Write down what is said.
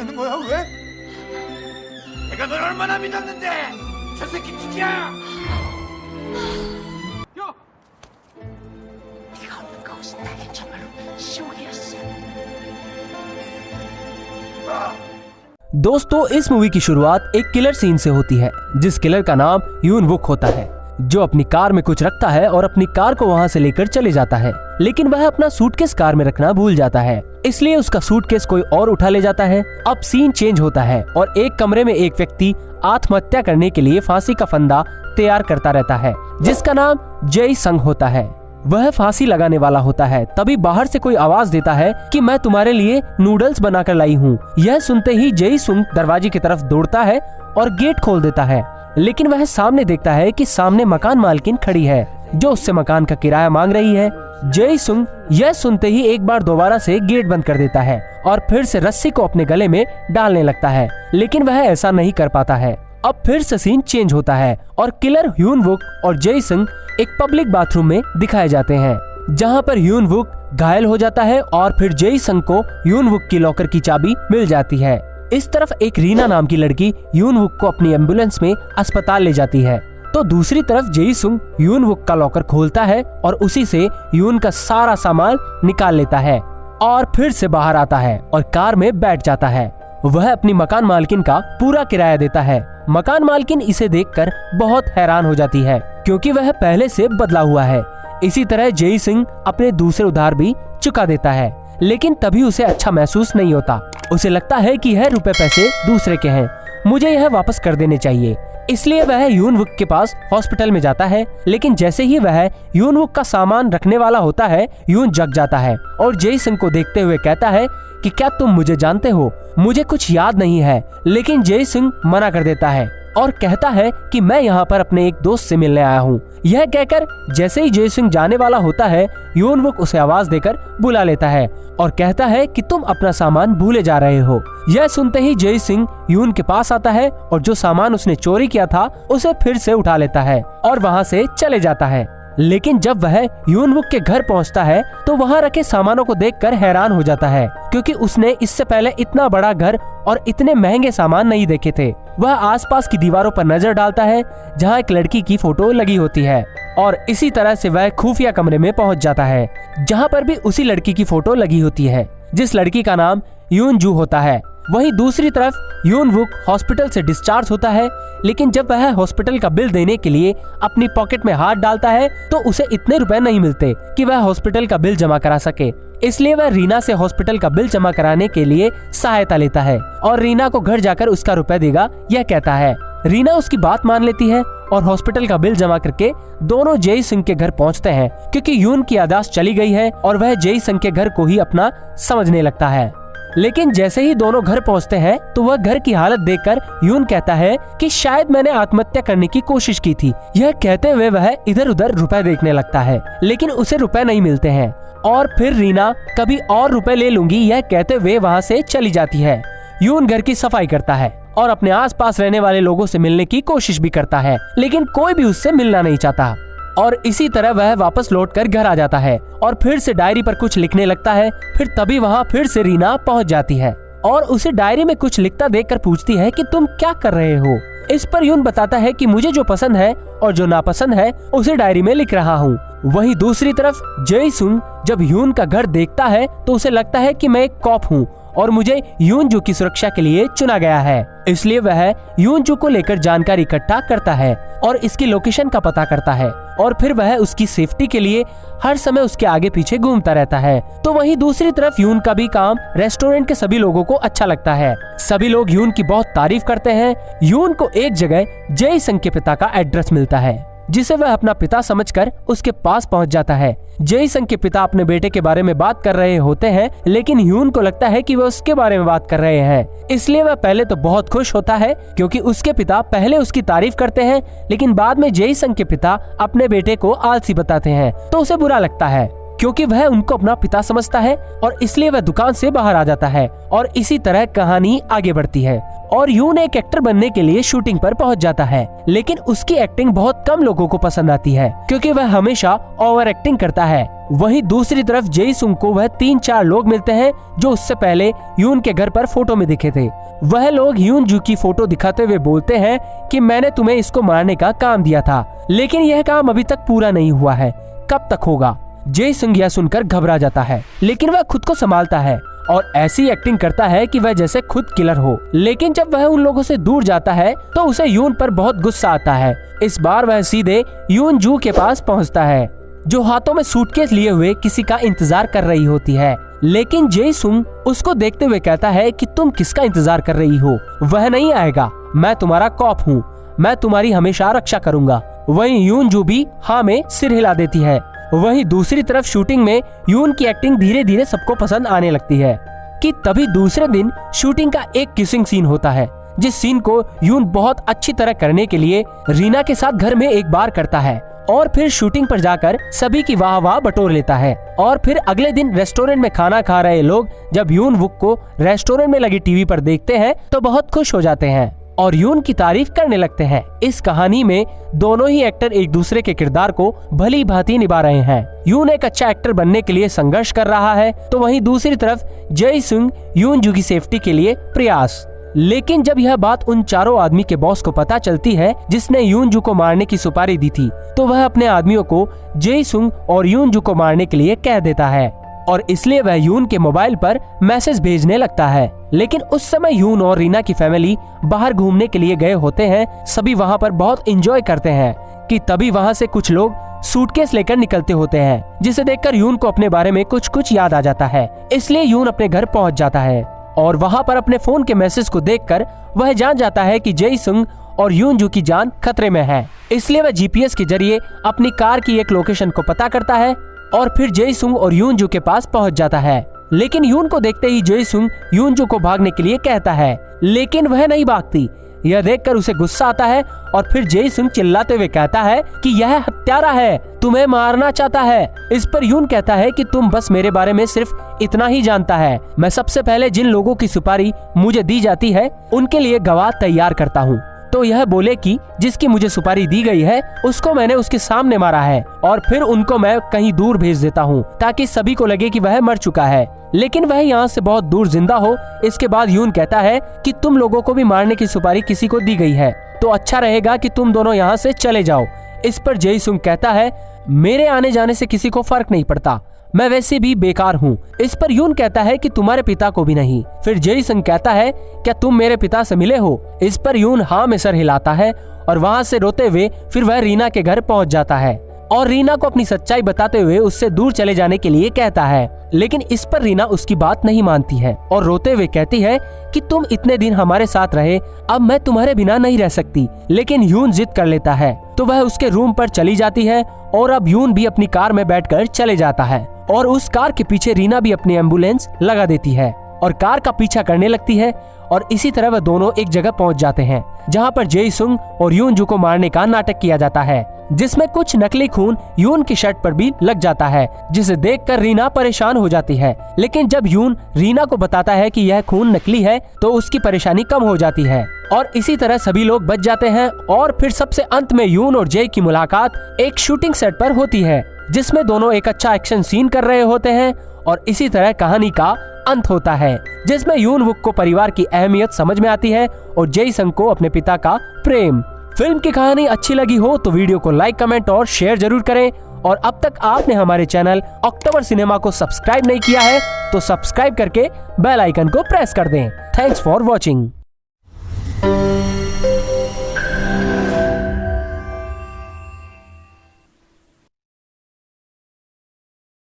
되는 거야 왜? 내가 널 얼마나 믿었는데 저 새끼 죽이야. 야! 네가 없는 그곳은 나야말로 지옥이었어. दोस्तों, इस मूवी की शुरुआत एक किलर सीन से होती है, जिस किलर का नाम यून वुक होता है, जो अपनी कार में कुछ रखता है और अपनी कार को वहां से लेकर चले जाता है। लेकिन वह अपना सूटकेस कार में रखना भूल जाता है, इसलिए उसका सूटकेस कोई और उठा ले जाता है। अब सीन चेंज होता है और एक कमरे में एक व्यक्ति आत्महत्या करने के लिए फांसी का फंदा तैयार करता रहता है, जिसका नाम जेई संग होता है। वह फांसी लगाने वाला होता है, तभी बाहर से कोई आवाज देता है कि मैं तुम्हारे लिए नूडल्स बनाकर लाई हूँ। यह सुनते ही जेई सुंग दरवाजे की तरफ दौड़ता है और गेट खोल देता है, लेकिन वह सामने देखता है कि सामने मकान मालकिन खड़ी है, जो उससे मकान का किराया मांग रही है। जेई सुंग यह सुनते ही एक बार दोबारा से गेट बंद कर देता है और फिर से रस्सी को अपने गले में डालने लगता है, लेकिन वह ऐसा नहीं कर पाता है। अब फिर से सीन चेंज होता है और किलर ह्यून वुक और जेई सुंग एक पब्लिक बाथरूम में दिखाए जाते हैं, जहां पर ह्यून वुक घायल हो जाता है और फिर जेई संग को ह्यून वुक की लॉकर की चाबी मिल जाती है। इस तरफ एक रीना नाम की लड़की ह्यून वुक को अपनी एम्बुलेंस में अस्पताल ले जाती है, तो दूसरी तरफ जेई सुंग ह्यून वुक का लॉकर खोलता है और उसी से ह्यून का सारा सामान निकाल लेता है और फिर से बाहर आता है और कार में बैठ जाता है। वह अपनी मकान मालकिन का पूरा किराया देता है। मकान मालकिन इसे देखकर बहुत हैरान हो जाती है, क्योंकि वह पहले से बदला हुआ है। इसी तरह जेई सिंह अपने दूसरे उधार भी चुका देता है, लेकिन तभी उसे अच्छा महसूस नहीं होता। उसे लगता है कि यह रुपए पैसे दूसरे के हैं, मुझे यह वापस कर देने चाहिए। इसलिए वह ह्यून वुक के पास हॉस्पिटल में जाता है, लेकिन जैसे ही वह ह्यून वुक का सामान रखने वाला होता है, ह्यून जग जाता है और जेई सिंह को देखते हुए कहता है कि क्या तुम मुझे जानते हो? मुझे कुछ याद नहीं है। लेकिन जेई सिंह मना कर देता है और कहता है कि मैं यहाँ पर अपने एक दोस्त से मिलने आया हूँ। यह कहकर जैसे ही जेई सिंह जाने वाला होता है, ह्यून वुक उसे आवाज देकर बुला लेता है और कहता है कि तुम अपना सामान भूले जा रहे हो। यह सुनते ही जेई सिंह ह्यून के पास आता है और जो सामान उसने चोरी किया था उसे फिर से उठा लेता है और वहाँ से चले जाता है। लेकिन जब वह ह्यून वुक के घर पहुंचता है तो वहां रखे सामानों को देखकर हैरान हो जाता है, क्योंकि उसने इससे पहले इतना बड़ा घर और इतने महंगे सामान नहीं देखे थे। वह आसपास की दीवारों पर नजर डालता है जहां एक लड़की की फोटो लगी होती है और इसी तरह से वह खुफिया कमरे में पहुंच जाता है, जहां पर भी उसी लड़की की फोटो लगी होती है, जिस लड़की का नाम यून जू होता है। वहीं दूसरी तरफ ह्यून वुक हॉस्पिटल से डिस्चार्ज होता है, लेकिन जब वह हॉस्पिटल का बिल देने के लिए अपनी पॉकेट में हाथ डालता है तो उसे इतने रुपए नहीं मिलते कि वह हॉस्पिटल का बिल जमा करा सके। इसलिए वह रीना से हॉस्पिटल का बिल जमा कराने के लिए सहायता लेता है और रीना को घर जाकर उसका रुपए देगा यह कहता है। रीना उसकी बात मान लेती है और हॉस्पिटल का बिल जमा करके दोनों जेई सिंह के घर पहुंचते हैं, क्योंकि यून की याददाश्त चली गई है और वह जेई सिंह के घर को ही अपना समझने लगता है। लेकिन जैसे ही दोनों घर पहुंचते हैं तो वह घर की हालत देखकर यून कहता है कि शायद मैंने आत्महत्या करने की कोशिश की थी। यह कहते हुए वह इधर उधर रुपए देखने लगता है, लेकिन उसे रुपए नहीं मिलते हैं और फिर रीना कभी और रुपए ले लूंगी यह कहते हुए वहाँ से चली जाती है। यून घर की सफाई करता है और अपने आसपास रहने वाले लोगों से मिलने की कोशिश भी करता है, लेकिन कोई भी उससे मिलना नहीं चाहता और इसी तरह वह वापस लौटकर घर आ जाता है और फिर से डायरी पर कुछ लिखने लगता है। फिर तभी वहाँ फिर से रीना पहुँच जाती है और उसे डायरी में कुछ लिखता देखकर पूछती है कि तुम क्या कर रहे हो। इस पर यून बताता है कि मुझे जो पसंद है और जो नापसंद है उसे डायरी में लिख रहा हूँ। वहीं दूसरी तरफ जेई सुंग जब यून का घर देखता है तो उसे लगता है कि मैं एक कॉप हूँ और मुझे यूनजू की सुरक्षा के लिए चुना गया है, इसलिए वह यूनजू को लेकर जानकारी इकट्ठा करता है और इसकी लोकेशन का पता करता है और फिर वह उसकी सेफ्टी के लिए हर समय उसके आगे पीछे घूमता रहता है। तो वहीं दूसरी तरफ यून का भी काम रेस्टोरेंट के सभी लोगों को अच्छा लगता है। सभी लोग यून की बहुत तारीफ करते हैं। यून को एक जगह जेई संग के पिता का एड्रेस मिलता है, जिसे वह अपना पिता समझकर उसके पास पहुंच जाता है। जेई संग के पिता अपने बेटे के बारे में बात कर रहे होते हैं, लेकिन ह्यून को लगता है कि वह उसके बारे में बात कर रहे हैं, इसलिए वह पहले तो बहुत खुश होता है क्योंकि उसके पिता पहले उसकी तारीफ करते हैं, लेकिन बाद में जेई संग के पिता अपने बेटे को आलसी बताते हैं तो उसे बुरा लगता है क्योंकि वह उनको अपना पिता समझता है और इसलिए वह दुकान से बाहर आ जाता है और इसी तरह कहानी आगे बढ़ती है। और यून एक एक्टर बनने के लिए शूटिंग पर पहुंच जाता है, लेकिन उसकी एक्टिंग बहुत कम लोगों को पसंद आती है क्योंकि वह हमेशा ओवर एक्टिंग करता है। वहीं दूसरी तरफ जेई सुंग को वह 3-4 लोग मिलते हैं जो उससे पहले यून के घर पर फोटो में दिखे थे। वह लोग यून जू की फोटो दिखाते हुए बोलते हैं कि मैंने तुम्हें इसको मारने का काम दिया था, लेकिन यह काम अभी तक पूरा नहीं हुआ है, कब तक होगा। जेई सुंग यह सुनकर घबरा जाता है, लेकिन वह खुद को संभालता है और ऐसी एक्टिंग करता है कि वह जैसे खुद किलर हो। लेकिन जब वह उन लोगों से दूर जाता है तो उसे यून पर बहुत गुस्सा आता है। इस बार वह सीधे यून जू के पास पहुंचता है, जो हाथों में सूटकेस लिए हुए किसी का इंतजार कर रही होती है। लेकिन जेई सुंग उसको देखते हुए कहता है कि तुम किसका इंतजार कर रही हो, वह नहीं आएगा, मैं तुम्हारा कॉप हूँ, मैं तुम्हारी हमेशा रक्षा करूंगा। वहीं यून जू भी हाँ में सिर हिला देती है। वहीं दूसरी तरफ शूटिंग में यून की एक्टिंग धीरे धीरे सबको पसंद आने लगती है कि तभी दूसरे दिन शूटिंग का एक किसिंग सीन होता है, जिस सीन को यून बहुत अच्छी तरह करने के लिए रीना के साथ घर में एक बार करता है और फिर शूटिंग पर जाकर सभी की वाह बटोर लेता है। और फिर अगले दिन रेस्टोरेंट में खाना खा रहे लोग जब यून वुक को रेस्टोरेंट में लगी टीवी पर देखते हैं तो बहुत खुश हो जाते हैं और यून की तारीफ करने लगते हैं। इस कहानी में दोनों ही एक्टर एक दूसरे के किरदार को भली भांति निभा रहे हैं। यून एक अच्छा एक्टर बनने के लिए संघर्ष कर रहा है तो वहीं दूसरी तरफ जेई सुंग यून जू की सेफ्टी के लिए प्रयास। लेकिन जब यह बात उन चारों आदमी के बॉस को पता चलती है जिसने यून जू को मारने की सुपारी दी थी, तो वह अपने आदमियों को जेई सुंग और यून जू को मारने के लिए कह देता है और इसलिए वह यून के मोबाइल पर मैसेज भेजने लगता है। लेकिन उस समय यून और रीना की फैमिली बाहर घूमने के लिए गए होते हैं। सभी वहाँ पर बहुत एंजॉय करते हैं कि तभी वहाँ से कुछ लोग सूटकेस लेकर निकलते होते हैं, जिसे देखकर यून को अपने बारे में कुछ याद आ जाता है। इसलिए यून अपने घर पहुँच जाता है और वहाँ पर अपने फोन के मैसेज को देखकर वह जान जाता है कि जेई सुंग और यून जू की जान खतरे में है। इसलिए वह जीपीएस के जरिए अपनी कार की एक लोकेशन को पता करता है और फिर जेई सुंग और यून जू के पास पहुंच जाता है। लेकिन यून को देखते ही जेई सुंग यून जू को भागने के लिए कहता है, लेकिन वह नहीं भागती। यह देखकर उसे गुस्सा आता है और फिर जेई सुंग चिल्लाते हुए कहता है कि यह हत्यारा है, तुम्हें मारना चाहता है। इस पर यून कहता है कि तुम बस मेरे बारे में सिर्फ इतना ही जानता है, मैं सबसे पहले जिन लोगों की सुपारी मुझे दी जाती है उनके लिए गवाह तैयार करता हूँ। तो यह बोले कि जिसकी मुझे सुपारी दी गई है उसको मैंने उसके सामने मारा है और फिर उनको मैं कहीं दूर भेज देता हूँ ताकि सभी को लगे कि वह मर चुका है, लेकिन वह यहाँ से बहुत दूर जिंदा हो। इसके बाद यून कहता है कि तुम लोगों को भी मारने की सुपारी किसी को दी गई है, तो अच्छा रहेगा कि तुम दोनों यहाँ से चले जाओ। इस पर जेई सुंग कहता है, मेरे आने जाने से किसी को फर्क नहीं पड़ता, मैं वैसे भी बेकार हूँ। इस पर यून कहता है कि तुम्हारे पिता को भी नहीं। फिर जेई सुंग कहता है, क्या तुम मेरे पिता से मिले हो? इस पर यून हाँ में सर हिलाता है और वहाँ से रोते हुए फिर वह रीना के घर पहुँच जाता है और रीना को अपनी सच्चाई बताते हुए उससे दूर चले जाने के लिए कहता है। लेकिन इस पर रीना उसकी बात नहीं मानती है और रोते हुए कहती है कि तुम इतने दिन हमारे साथ रहे, अब मैं तुम्हारे बिना नहीं रह सकती। लेकिन यून जिद कर लेता है तो वह उसके रूम पर चली जाती है और अब यून भी अपनी कार में बैठकर चले जाता है और उस कार के पीछे रीना भी अपनी एम्बुलेंस लगा देती है और कार का पीछा करने लगती है। और इसी तरह वह दोनों एक जगह पहुंच जाते हैं जहां पर जेई सुंग और यून जू को मारने का नाटक किया जाता है, जिसमें कुछ नकली खून यून की शर्ट पर भी लग जाता है, जिसे देखकर रीना परेशान हो जाती है। लेकिन जब यून रीना को बताता है कि यह खून नकली है तो उसकी परेशानी कम हो जाती है और इसी तरह सभी लोग बच जाते हैं। और फिर सबसे अंत में यून और जेई की मुलाकात एक शूटिंग सेट पर होती है, जिसमें दोनों एक अच्छा एक्शन सीन कर रहे होते हैं और इसी तरह कहानी का अंत होता है, जिसमें यून वुक को परिवार की अहमियत समझ में आती है और जेई संग को अपने पिता का प्रेम। फिल्म की कहानी अच्छी लगी हो तो वीडियो को लाइक, कमेंट और शेयर जरूर करें। और अब तक आपने हमारे चैनल अक्टूबर सिनेमा को सब्सक्राइब नहीं किया है तो सब्सक्राइब करके बेल आइकन को प्रेस कर दें। Thanks for watching.